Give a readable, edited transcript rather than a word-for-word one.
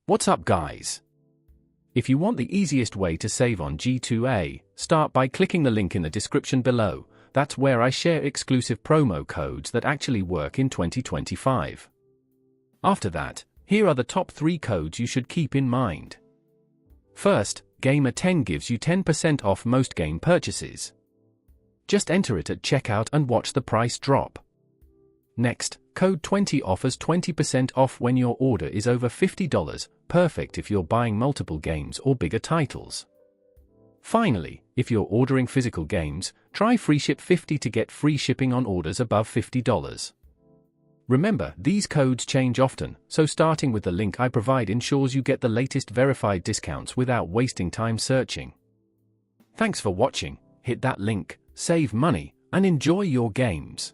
What's up, guys? If you want the easiest way to save on G2A, start by clicking the link in the description below. That's where I share exclusive promo codes that actually work in 2025. After that, here are the top 3 codes you should keep in mind. First, Gamer10 gives you 10% off most game purchases. Just enter it at checkout and watch the price drop. Next, Code 20 offers 20% off when your order is over $50, perfect if you're buying multiple games or bigger titles. Finally, if you're ordering physical games, try Free Ship 50 to get free shipping on orders above $50. Remember, these codes change often, so starting with the link I provide ensures you get the latest verified discounts without wasting time searching. Thanks for watching. Hit that link, save money, and enjoy your games.